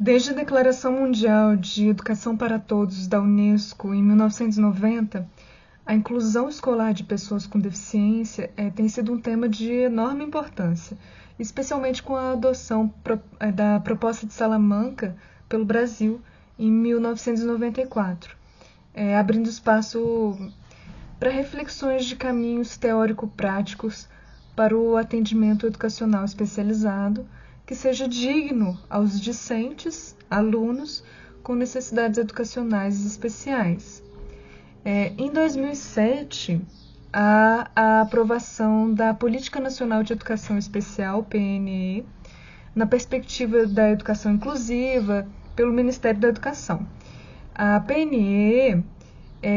Desde a Declaração Mundial de Educação para Todos da Unesco, em 1990, a inclusão escolar de pessoas com deficiência tem sido um tema de enorme importância, especialmente com a adoção da Proposta de Salamanca pelo Brasil em 1994, abrindo espaço para reflexões de caminhos teórico-práticos para o atendimento educacional especializado, que seja digno aos discentes, alunos com necessidades educacionais especiais. Em 2007, há a aprovação da Política Nacional de Educação Especial, PNE, na perspectiva da educação inclusiva pelo Ministério da Educação. A PNE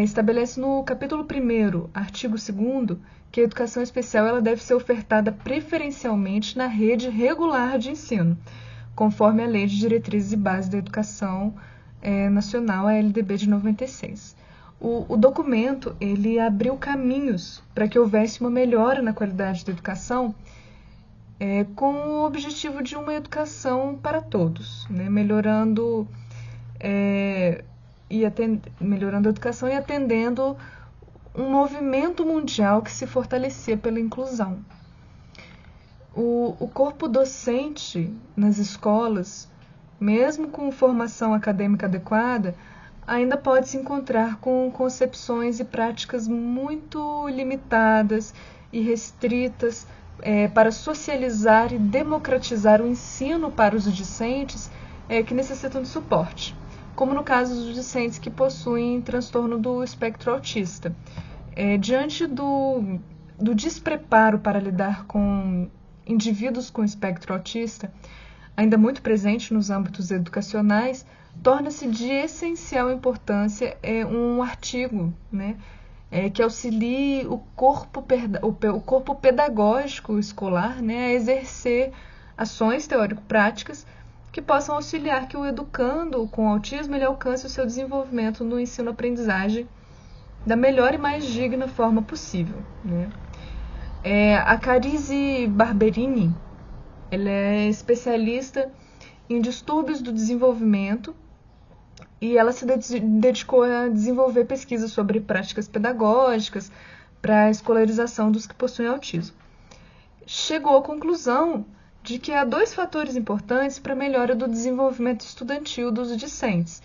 estabelece no capítulo 1º, artigo 2º, que a educação especial ela deve ser ofertada preferencialmente na rede regular de ensino, conforme a Lei de Diretrizes e Bases da Educação Nacional, a LDB de 96. O documento ele abriu caminhos para que houvesse uma melhora na qualidade da educação, com o objetivo de uma educação para todos, né? melhorando a educação e atendendo um movimento mundial que se fortalecia pela inclusão. O corpo docente nas escolas, mesmo com formação acadêmica adequada, ainda pode se encontrar com concepções e práticas muito limitadas e restritas para socializar e democratizar o ensino para os discentes que necessitam de suporte, como no caso dos discentes que possuem transtorno do espectro autista. Diante do despreparo para lidar com indivíduos com espectro autista, ainda muito presente nos âmbitos educacionais, torna-se de essencial importância um artigo, né, que auxilie o corpo pedagógico escolar, né, a exercer ações teórico-práticas que possam auxiliar que o educando com autismo ele alcance o seu desenvolvimento no ensino-aprendizagem da melhor e mais digna forma possível, né? A Carize Barberini, ela é especialista em distúrbios do desenvolvimento e ela se dedicou a desenvolver pesquisas sobre práticas pedagógicas para a escolarização dos que possuem autismo. Chegou à conclusão de que há 2 fatores importantes para a melhora do desenvolvimento estudantil dos discentes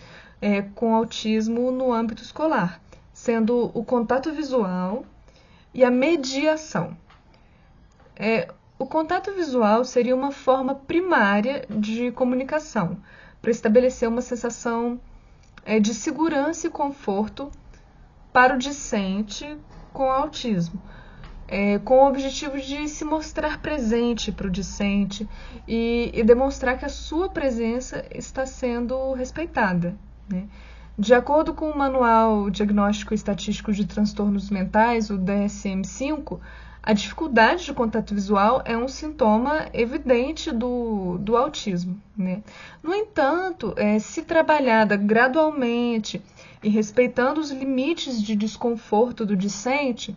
com autismo no âmbito escolar, sendo o contato visual e a mediação. O contato visual seria uma forma primária de comunicação, para estabelecer uma sensação de segurança e conforto para o discente com autismo, com o objetivo de se mostrar presente para o discente e demonstrar que a sua presença está sendo respeitada, né? De acordo com o Manual Diagnóstico e Estatístico de Transtornos Mentais, o DSM-5, a dificuldade de contato visual é um sintoma evidente do autismo, né? No entanto, se trabalhada gradualmente e respeitando os limites de desconforto do discente,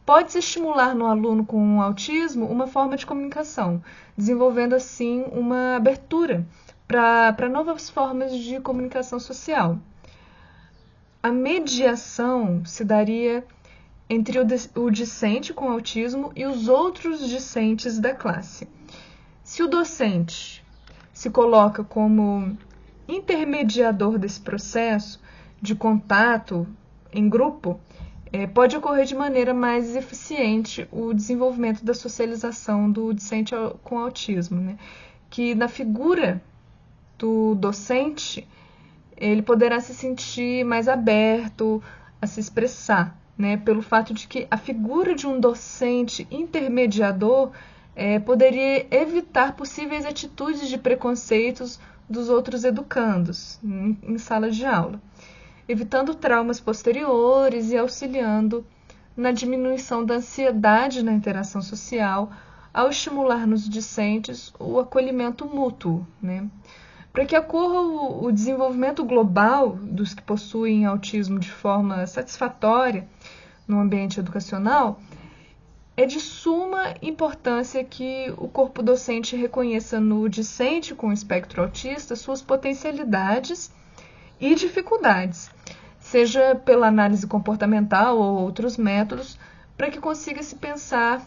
pode-se estimular no aluno com autismo uma forma de comunicação, desenvolvendo assim uma abertura para novas formas de comunicação social. A mediação se daria entre o discente com autismo e os outros discentes da classe. Se o docente se coloca como intermediador desse processo de contato em grupo, pode ocorrer de maneira mais eficiente o desenvolvimento da socialização do discente com autismo, né? Que na figura do docente, ele poderá se sentir mais aberto a se expressar, né, pelo fato de que a figura de um docente intermediador poderia evitar possíveis atitudes de preconceitos dos outros educandos em sala de aula, evitando traumas posteriores e auxiliando na diminuição da ansiedade na interação social, ao estimular nos discentes o acolhimento mútuo, né? Para que ocorra o desenvolvimento global dos que possuem autismo de forma satisfatória no ambiente educacional, é de suma importância que o corpo docente reconheça no discente com espectro autista suas potencialidades e dificuldades, seja pela análise comportamental ou outros métodos, para que consiga se pensar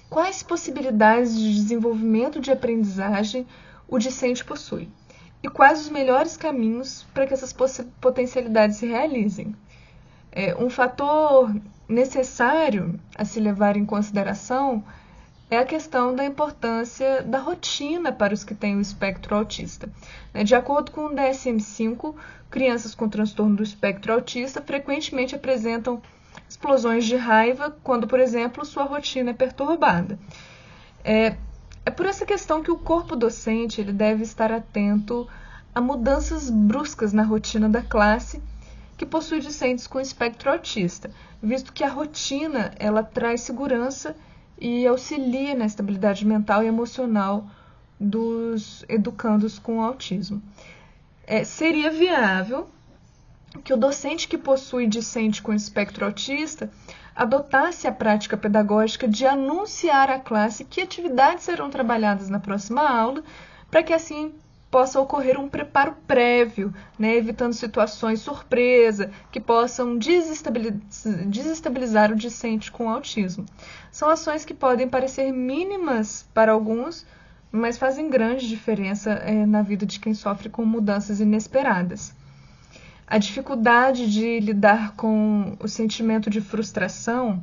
quais possibilidades de desenvolvimento de aprendizagem o discente possui e quais os melhores caminhos para que essas potencialidades se realizem. Um fator necessário a se levar em consideração é a questão da importância da rotina para os que têm o espectro autista. De acordo com o DSM-5, crianças com transtorno do espectro autista frequentemente apresentam explosões de raiva quando, por exemplo, sua rotina é perturbada. É por essa questão que o corpo docente ele deve estar atento a mudanças bruscas na rotina da classe que possui discentes com espectro autista, visto que a rotina ela traz segurança e auxilia na estabilidade mental e emocional dos educandos com autismo. Seria viável que o docente que possui discente com espectro autista adotasse a prática pedagógica de anunciar à classe que atividades serão trabalhadas na próxima aula, para que assim possa ocorrer um preparo prévio, evitando situações surpresa que possam desestabilizar o discente com autismo. São ações que podem parecer mínimas para alguns, mas fazem grande diferença na vida de quem sofre com mudanças inesperadas. A dificuldade de lidar com o sentimento de frustração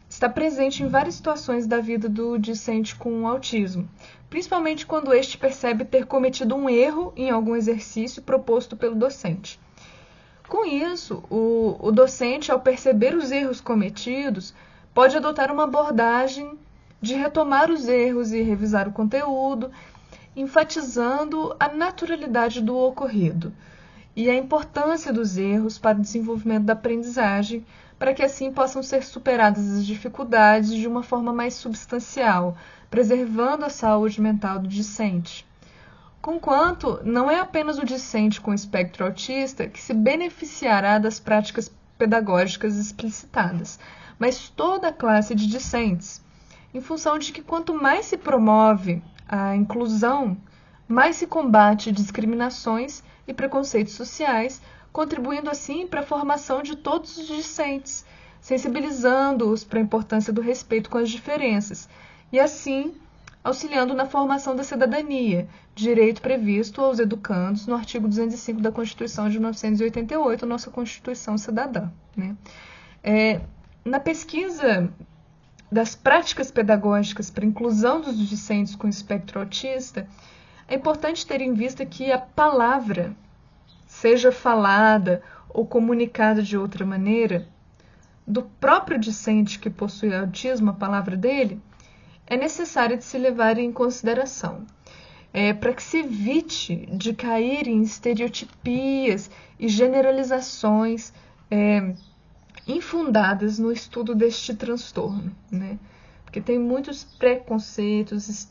está presente em várias situações da vida do discente com autismo, principalmente quando este percebe ter cometido um erro em algum exercício proposto pelo docente. Com isso, o docente, ao perceber os erros cometidos, pode adotar uma abordagem de retomar os erros e revisar o conteúdo, enfatizando a naturalidade do ocorrido e a importância dos erros para o desenvolvimento da aprendizagem, para que assim possam ser superadas as dificuldades de uma forma mais substancial, preservando a saúde mental do discente. Conquanto, não é apenas o discente com espectro autista que se beneficiará das práticas pedagógicas explicitadas, mas toda a classe de discentes, em função de que quanto mais se promove a inclusão, mais se combate discriminações e preconceitos sociais, contribuindo assim para a formação de todos os discentes, sensibilizando-os para a importância do respeito com as diferenças e assim auxiliando na formação da cidadania, direito previsto aos educandos no artigo 205 da Constituição de 1988, nossa Constituição Cidadã. Na pesquisa das práticas pedagógicas para a inclusão dos discentes com espectro autista, é importante ter em vista que a palavra, seja falada ou comunicada de outra maneira, do próprio discente que possui autismo, a palavra dele, é necessária de se levar em consideração, para que se evite de cair em estereotipias e generalizações infundadas no estudo deste transtorno, porque tem muitos preconceitos,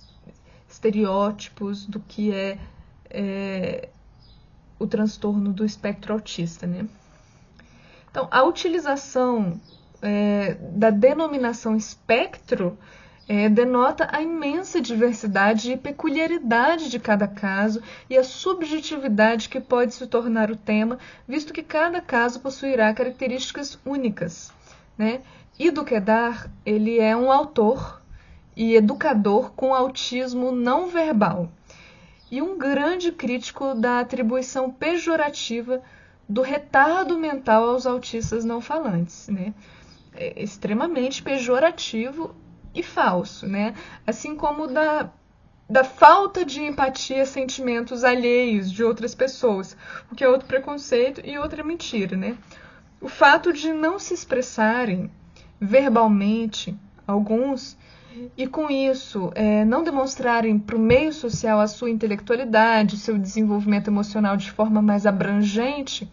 estereótipos do que é o transtorno do espectro autista. Então, a utilização da denominação espectro denota a imensa diversidade e peculiaridade de cada caso e a subjetividade que pode se tornar o tema, visto que cada caso possuirá características únicas. Ido Kedar, ele é um autor e educador com autismo não verbal e um grande crítico da atribuição pejorativa do retardo mental aos autistas não falantes. É extremamente pejorativo e falso, assim como da falta de empatia a sentimentos alheios de outras pessoas, o que é outro preconceito e outra mentira. O fato de não se expressarem verbalmente, alguns, e com isso não demonstrarem para o meio social a sua intelectualidade, seu desenvolvimento emocional de forma mais abrangente,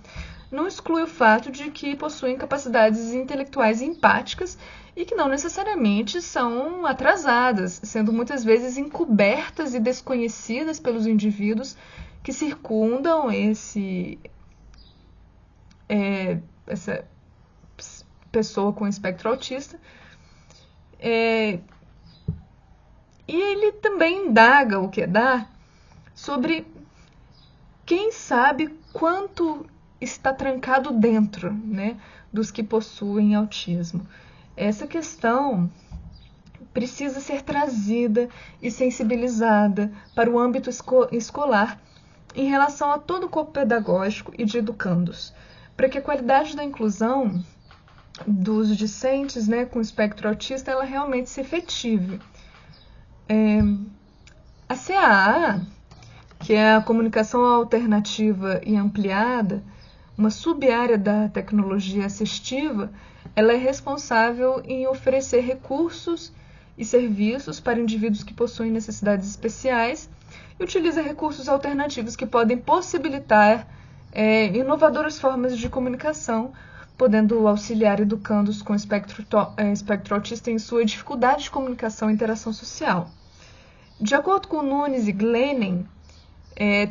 não exclui o fato de que possuem capacidades intelectuais empáticas e que não necessariamente são atrasadas, sendo muitas vezes encobertas e desconhecidas pelos indivíduos que circundam essa pessoa com espectro autista, E ele também indaga o Kedar sobre quem sabe quanto está trancado dentro, né, dos que possuem autismo. Essa questão precisa ser trazida e sensibilizada para o âmbito escolar em relação a todo o corpo pedagógico e de educandos, para que a qualidade da inclusão dos discentes, né, com espectro autista ela realmente se efetive. A CAA, que é a comunicação alternativa e ampliada, uma sub-área da tecnologia assistiva, ela é responsável em oferecer recursos e serviços para indivíduos que possuem necessidades especiais e utiliza recursos alternativos que podem possibilitar inovadoras formas de comunicação, podendo auxiliar educandos com espectro autista em sua dificuldade de comunicação e interação social. De acordo com Nunes e Glennon,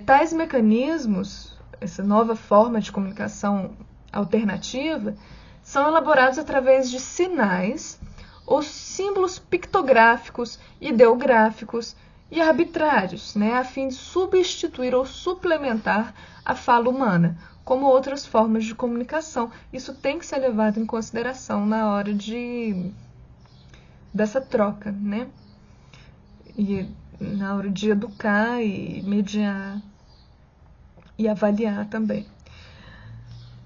tais mecanismos, essa nova forma de comunicação alternativa, são elaborados através de sinais ou símbolos pictográficos, ideográficos e arbitrários, né, a fim de substituir ou suplementar a fala humana, como outras formas de comunicação. Isso tem que ser levado em consideração na hora dessa troca, né? E na hora de educar e mediar e avaliar também.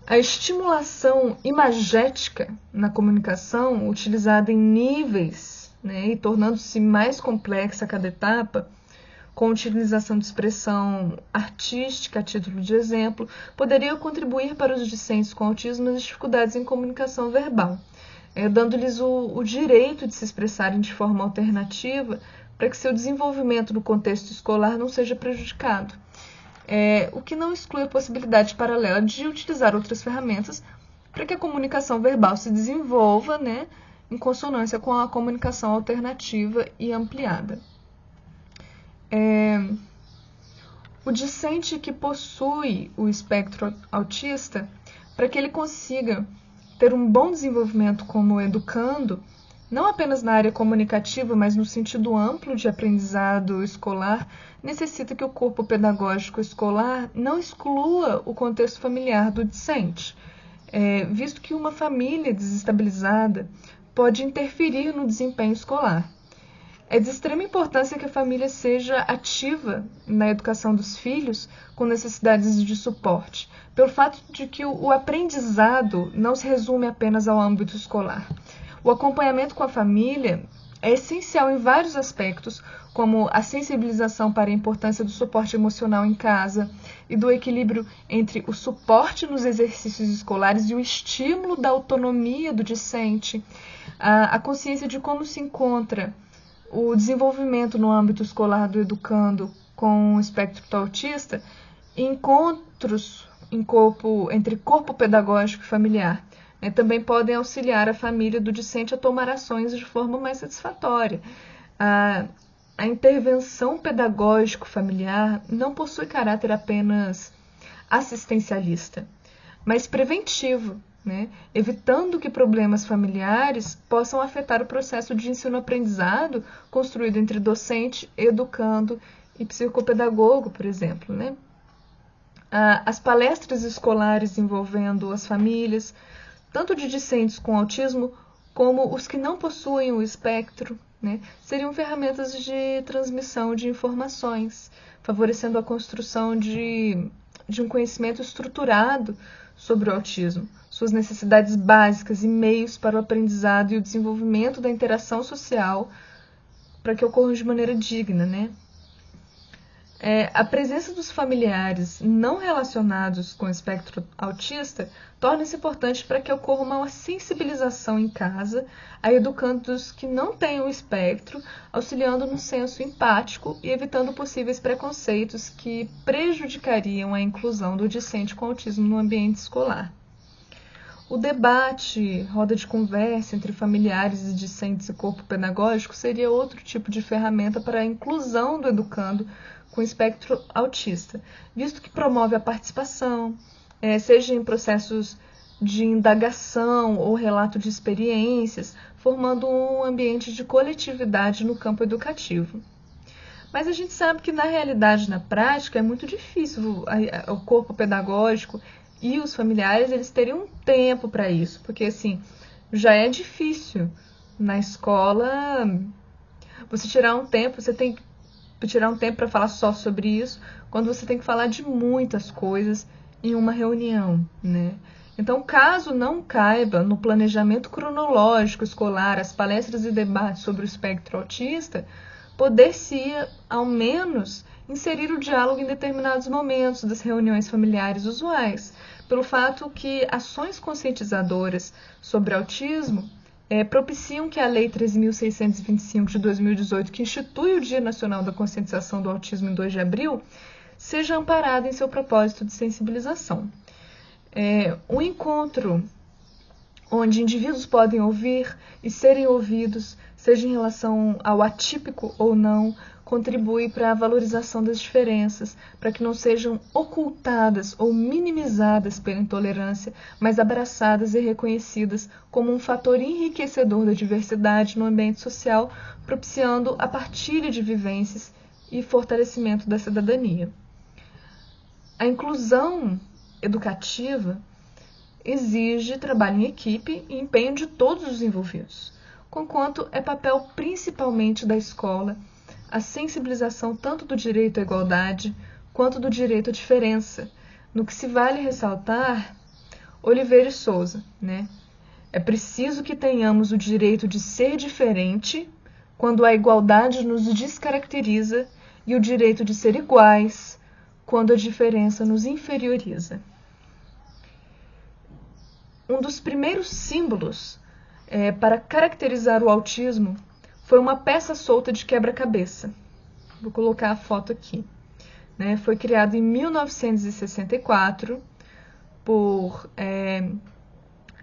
A estimulação imagética na comunicação, utilizada em níveis, né, e tornando-se mais complexa a cada etapa, com a utilização de expressão artística a título de exemplo, poderia contribuir para os discentes com autismo nas dificuldades em comunicação verbal, dando-lhes o direito de se expressarem de forma alternativa para que seu desenvolvimento no contexto escolar não seja prejudicado. O que não exclui a possibilidade paralela de utilizar outras ferramentas para que a comunicação verbal se desenvolva, né, em consonância com a comunicação alternativa e ampliada. O discente que possui o espectro autista, para que ele consiga ter um bom desenvolvimento como educando, não apenas na área comunicativa, mas no sentido amplo de aprendizado escolar, necessita que o corpo pedagógico escolar não exclua o contexto familiar do discente, visto que uma família desestabilizada pode interferir no desempenho escolar. É de extrema importância que a família seja ativa na educação dos filhos com necessidades de suporte, pelo fato de que o aprendizado não se resume apenas ao âmbito escolar. O acompanhamento com a família é essencial em vários aspectos, como a sensibilização para a importância do suporte emocional em casa e do equilíbrio entre o suporte nos exercícios escolares e o estímulo da autonomia do discente, a consciência de como se encontra o desenvolvimento no âmbito escolar do educando com o espectro autista, encontros entre corpo pedagógico e familiar. Também podem auxiliar a família do discente a tomar ações de forma mais satisfatória. A intervenção pedagógico-familiar não possui caráter apenas assistencialista, mas preventivo, né? Evitando que problemas familiares possam afetar o processo de ensino-aprendizado construído entre docente, educando e psicopedagogo, por exemplo, né? As palestras escolares envolvendo as famílias, tanto de discentes com autismo como os que não possuem o espectro, né, seriam ferramentas de transmissão de informações, favorecendo a construção de um conhecimento estruturado sobre o autismo, suas necessidades básicas e meios para o aprendizado e o desenvolvimento da interação social para que ocorram de maneira digna, né? A presença dos familiares não relacionados com o espectro autista torna-se importante para que ocorra uma sensibilização em casa a educandos que não têm o espectro, auxiliando no senso empático e evitando possíveis preconceitos que prejudicariam a inclusão do discente com autismo no ambiente escolar. O debate, roda de conversa entre familiares e discentes e corpo pedagógico seria outro tipo de ferramenta para a inclusão do educando com espectro autista, visto que promove a participação, seja em processos de indagação ou relato de experiências, formando um ambiente de coletividade no campo educativo. Mas a gente sabe que na realidade, na prática, é muito difícil o corpo pedagógico e os familiares eles teriam um tempo para isso, porque assim, já é difícil na escola você tirar um tempo, você tem que tirar um tempo para falar só sobre isso, quando você tem que falar de muitas coisas em uma reunião, né? Então, caso não caiba no planejamento cronológico escolar as palestras e debates sobre o espectro autista, poder-se, ao menos, inserir o diálogo em determinados momentos das reuniões familiares usuais, pelo fato que ações conscientizadoras sobre autismo propiciam que a Lei 13.625 de 2018, que institui o Dia Nacional da Conscientização do Autismo em 2 de abril, seja amparada em seu propósito de sensibilização. Um encontro onde indivíduos podem ouvir e serem ouvidos, seja em relação ao atípico ou não, contribui para a valorização das diferenças, para que não sejam ocultadas ou minimizadas pela intolerância, mas abraçadas e reconhecidas como um fator enriquecedor da diversidade no ambiente social, propiciando a partilha de vivências e fortalecimento da cidadania. A inclusão educativa exige trabalho em equipe e empenho de todos os envolvidos, conquanto é papel principalmente da escola a sensibilização tanto do direito à igualdade quanto do direito à diferença, no que se vale ressaltar Oliveira e Souza, né? É preciso que tenhamos o direito de ser diferente quando a igualdade nos descaracteriza e o direito de ser iguais quando a diferença nos inferioriza. Um dos primeiros símbolos para caracterizar o autismo foi uma peça solta de quebra-cabeça. Vou colocar a foto aqui. Foi criado em 1964 por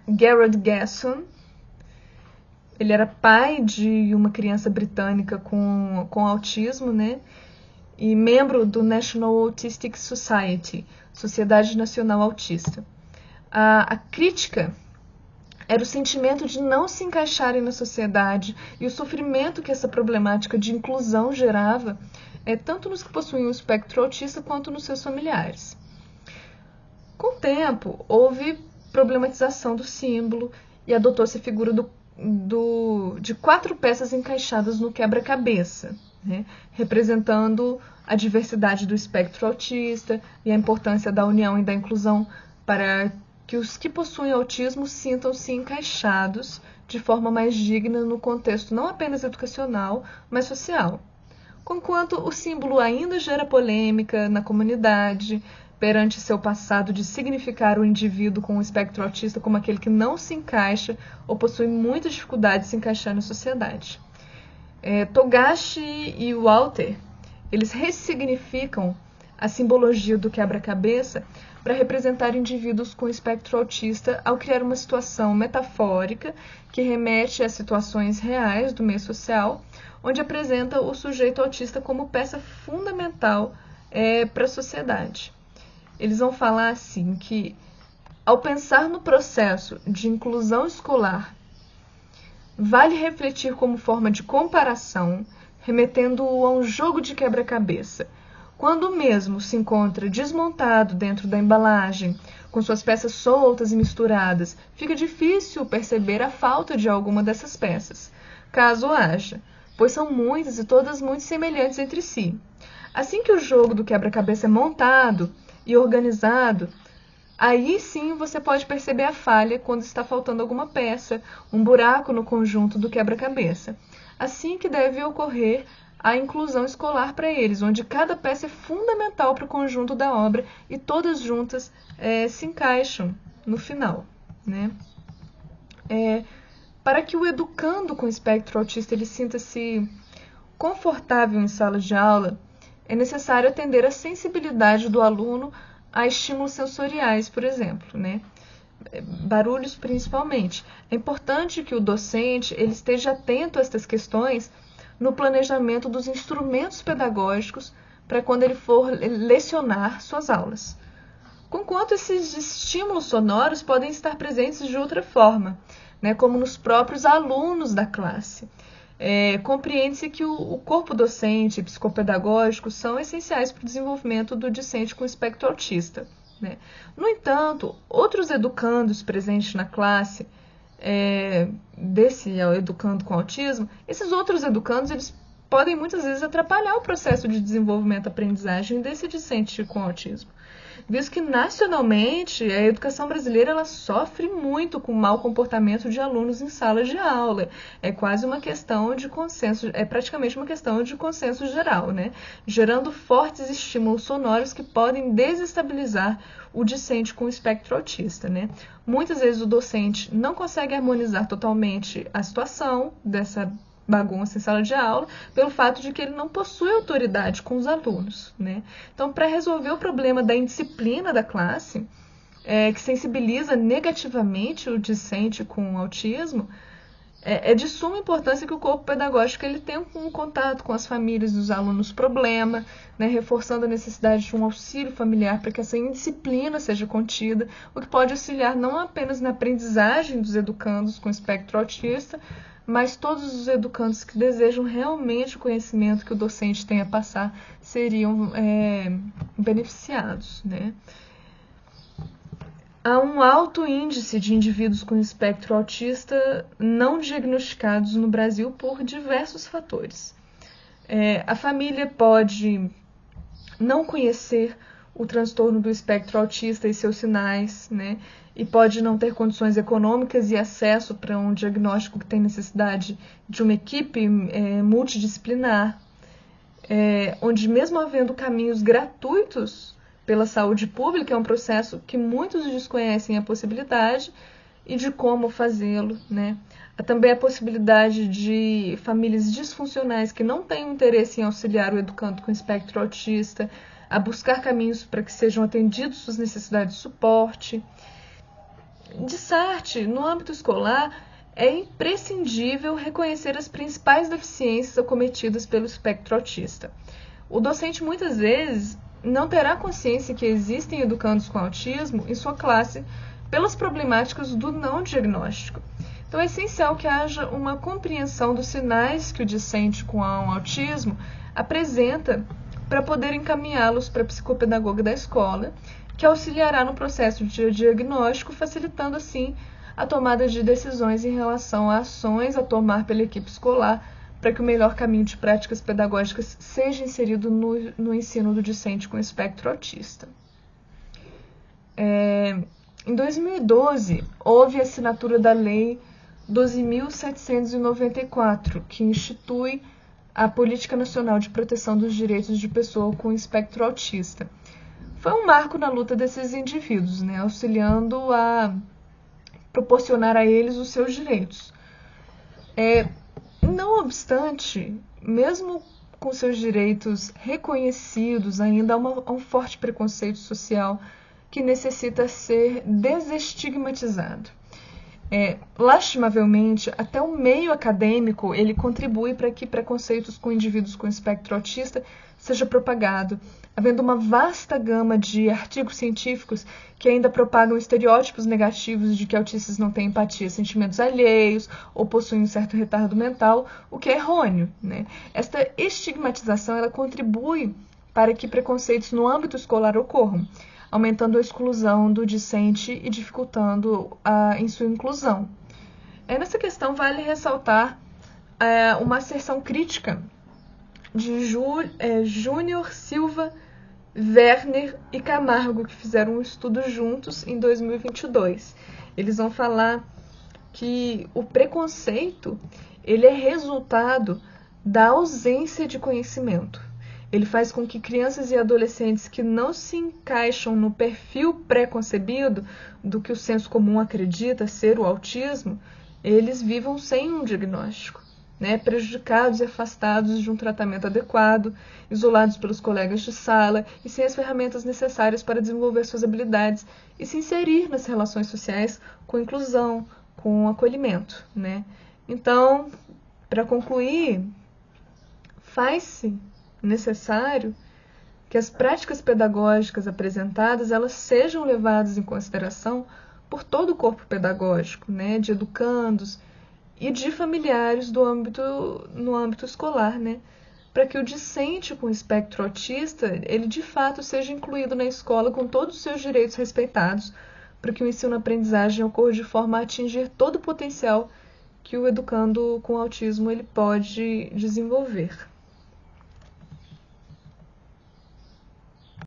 Garrett Gasson. Ele era pai de uma criança britânica com autismo, né? E membro do National Autistic Society, Sociedade Nacional Autista. A crítica era o sentimento de não se encaixarem na sociedade e o sofrimento que essa problemática de inclusão gerava, tanto nos que possuíam o espectro autista quanto nos seus familiares. Com o tempo, houve problematização do símbolo e adotou-se a figura de 4 peças encaixadas no quebra-cabeça, né, representando a diversidade do espectro autista e a importância da união e da inclusão para que os que possuem autismo sintam-se encaixados de forma mais digna no contexto não apenas educacional, mas social. Conquanto o símbolo ainda gera polêmica na comunidade, perante seu passado de significar o indivíduo com o espectro autista como aquele que não se encaixa ou possui muita dificuldade de se encaixar na sociedade. Togashi e Walter, eles ressignificam a simbologia do quebra-cabeça para representar indivíduos com espectro autista ao criar uma situação metafórica que remete a situações reais do meio social, onde apresenta o sujeito autista como peça fundamental para a sociedade. Eles vão falar assim que, ao pensar no processo de inclusão escolar, vale refletir como forma de comparação, remetendo-o a um jogo de quebra-cabeça. Quando o mesmo se encontra desmontado dentro da embalagem, com suas peças soltas e misturadas, fica difícil perceber a falta de alguma dessas peças, caso haja, pois são muitas e todas muito semelhantes entre si. Assim que o jogo do quebra-cabeça é montado e organizado, aí sim você pode perceber a falha quando está faltando alguma peça, um buraco no conjunto do quebra-cabeça. Assim que deve ocorrer a inclusão escolar para eles, onde cada peça é fundamental para o conjunto da obra e todas juntas se encaixam no final, né? Para que o educando com espectro autista ele sinta-se confortável em sala de aula, é necessário atender à sensibilidade do aluno a estímulos sensoriais, por exemplo, né? Barulhos principalmente. É importante que o docente ele esteja atento a estas questões no planejamento dos instrumentos pedagógicos para quando ele for lecionar suas aulas. Conquanto esses estímulos sonoros podem estar presentes de outra forma, né, como nos próprios alunos da classe. Compreende-se que o corpo docente e psicopedagógico são essenciais para o desenvolvimento do discente com espectro autista, né? No entanto, outros educandos presentes na classe desse educando com autismo, esses outros educandos eles podem muitas vezes atrapalhar o processo de desenvolvimento-aprendizagem desse discente com autismo. Visto que nacionalmente a educação brasileira ela sofre muito com o mau comportamento de alunos em salas de aula. É quase uma questão de consenso, é praticamente uma questão de consenso geral, né? Gerando fortes estímulos sonoros que podem desestabilizar o discente com o espectro autista, né? Muitas vezes o docente não consegue harmonizar totalmente a situação dessa bagunça em sala de aula, pelo fato de que ele não possui autoridade com os alunos, né? Então, para resolver o problema da indisciplina da classe, que sensibiliza negativamente o discente com autismo, é de suma importância que o corpo pedagógico ele tenha um contato com as famílias dos alunos problema, né, reforçando a necessidade de um auxílio familiar para que essa indisciplina seja contida, o que pode auxiliar não apenas na aprendizagem dos educandos com espectro autista, mas todos os educandos que desejam realmente o conhecimento que o docente tem a passar seriam beneficiados, né? Há um alto índice de indivíduos com espectro autista não diagnosticados no Brasil por diversos fatores. A família pode não conhecer o transtorno do espectro autista e seus sinais, né? E pode não ter condições econômicas e acesso para um diagnóstico que tem necessidade de uma equipe multidisciplinar, onde mesmo havendo caminhos gratuitos pela saúde pública, é um processo que muitos desconhecem a possibilidade e de como fazê-lo, né? Há também a possibilidade de famílias disfuncionais que não têm interesse em auxiliar o educando com espectro autista a buscar caminhos para que sejam atendidos suas necessidades de suporte. De sorte, no âmbito escolar, é imprescindível reconhecer as principais deficiências acometidas pelo espectro autista. O docente, muitas vezes, não terá consciência que existem educandos com autismo em sua classe pelas problemáticas do não diagnóstico. Então, é essencial que haja uma compreensão dos sinais que o discente com autismo apresenta para poder encaminhá-los para a psicopedagoga da escola, que auxiliará no processo de diagnóstico, facilitando assim a tomada de decisões em relação a ações a tomar pela equipe escolar para que o melhor caminho de práticas pedagógicas seja inserido no ensino do discente com espectro autista. Em 2012, houve a assinatura da Lei 12.794, que institui a Política Nacional de Proteção dos Direitos de Pessoa com Espectro Autista. Foi um marco na luta desses indivíduos, né, auxiliando a proporcionar a eles os seus direitos. Não obstante, mesmo com seus direitos reconhecidos, ainda há um forte preconceito social que necessita ser desestigmatizado. Lastimavelmente, até o meio acadêmico ele contribui para que preconceitos com indivíduos com espectro autista seja propagado, havendo uma vasta gama de artigos científicos que ainda propagam estereótipos negativos de que autistas não têm empatia, sentimentos alheios ou possuem um certo retardo mental, o que é errôneo, né? Esta estigmatização ela contribui para que preconceitos no âmbito escolar ocorram, aumentando a exclusão do discente e dificultando em sua inclusão. Nessa questão, vale ressaltar uma asserção crítica de Júnior, Silva, Werner e Camargo, que fizeram um estudo juntos em 2022. Eles vão falar que o preconceito ele é resultado da ausência de conhecimento. Ele faz com que crianças e adolescentes que não se encaixam no perfil pré-concebido do que o senso comum acredita ser o autismo, eles vivam sem um diagnóstico, né? Prejudicados e afastados de um tratamento adequado, isolados pelos colegas de sala e sem as ferramentas necessárias para desenvolver suas habilidades e se inserir nas relações sociais com inclusão, com acolhimento, né? Então, para concluir, faz-se necessário que as práticas pedagógicas apresentadas elas sejam levadas em consideração por todo o corpo pedagógico, né, de educandos e de familiares no âmbito escolar, né, para que o discente com espectro autista, ele de fato seja incluído na escola com todos os seus direitos respeitados, para que o ensino-aprendizagem ocorra de forma a atingir todo o potencial que o educando com autismo ele pode desenvolver.